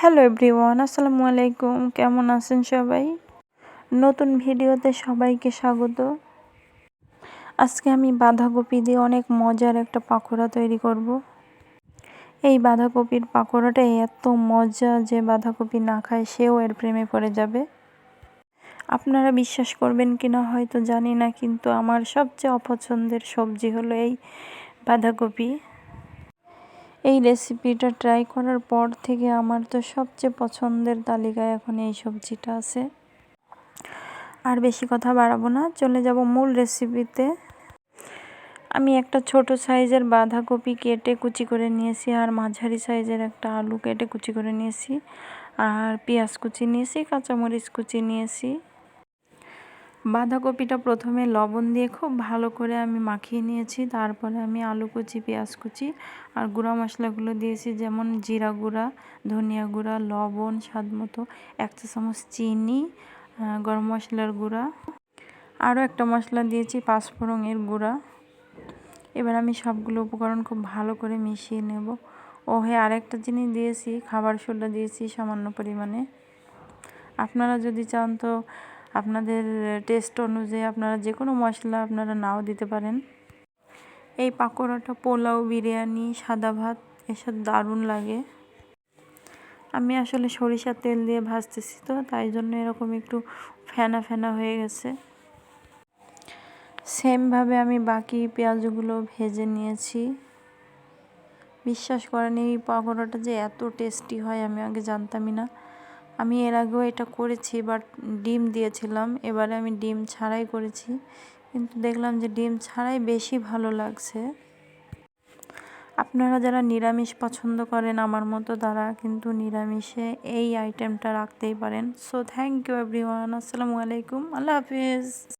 Hello everyone, আসসালামু আলাইকুম। কেমন আছেন সবাই? নতুন ভিডিওতে সবাইকে স্বাগত। আজকে আমি বাঁধাকপি দিয়ে অনেক মজার একটা পাকোড়া তৈরি করব। এই বাঁধাকপির পাকোড়াটা এত মজা যে বাঁধাকপি না খায় সেও এর প্রেমে পড়ে যাবে। আপনারা বিশ্বাস করবেন কিনা হয়তো জানি না, কিন্তু আমার সবচেয়ে অপছন্দের সবজি হলো এই বাঁধাকপি। এই রেসিপিটা ট্রাই করার পর থেকে আমার তো সবচেয়ে পছন্দের তালিকায় এখন এই সবজিটা আছে। আর বেশি কথা বাড়াবো না, চলে যাব মূল রেসিপিতে। আমি একটা ছোট সাইজের বাঁধাকপি কেটে কুচি করে নিয়েছি, আর মাঝারি সাইজের একটা আলু কেটে কুচি করে নিয়েছি, আর পেঁয়াজ কুচি নিয়েছি, কাঁচামরিচ কুচি নিয়েছি। বাঁধাকপিটা প্রথমে লবণ দিয়ে খুব ভালো করে আমি মাখিয়ে নিয়েছি। তারপরে আমি আলু কুচি, পেঁয়াজ কুচি আর গুঁড়া মশলাগুলো দিয়েছি, যেমন জিরা গুঁড়া, ধনিয়া গুঁড়া, লবণ স্বাদ মতো, 1 চা চামচ চিনি, গরম মশলার গুঁড়া, আরও একটা মশলা দিয়েছি পাঁচফোড়নের গুঁড়া। এবার আমি সবগুলো উপকরণ খুব ভালো করে মিশিয়ে নেব। ও হ্যাঁ, আরেকটা জিনিস দিয়েছি, খাবার সোডা দিয়েছি সামান্য পরিমাণে। আপনারা যদি চান তো আপনাদের টেস্ট অনুযায়ী আপনারা যে কোনো মশলা আপনারা নাও দিতে পারেন। এই পাকোড়াটা পোলাও, বিরিয়ানি, সাদা ভাত এসব দারুণ লাগে। আমি আসলে সরিষার তেল দিয়ে ভাজতেছি, তো তাই জন্য এরকম একটু ফেনা ফেনা হয়ে গেছে। সেমভাবে আমি বাকি পেঁয়াজগুলো ভেজে নিয়েছি। বিশ্বাস করেন, এই পাকোড়াটা যে এত টেস্টি হয় আমি আগে জানতামই না। আমি এর আগেও এটা করেছি, বাট ডিম দিয়েছিলাম। এবারে আমি ডিম ছাড়াই করেছি, কিন্তু দেখলাম যে ডিম ছাড়াই বেশি ভালো লাগছে। আপনারা যারা নিরামিষ পছন্দ করেন আমার মতো, তারা কিন্তু নিরামিষে এই আইটেমটা রাখতেই পারেন। So thank you everyone. আসসালামু আলাইকুম, আল্লাহ হাফিজ।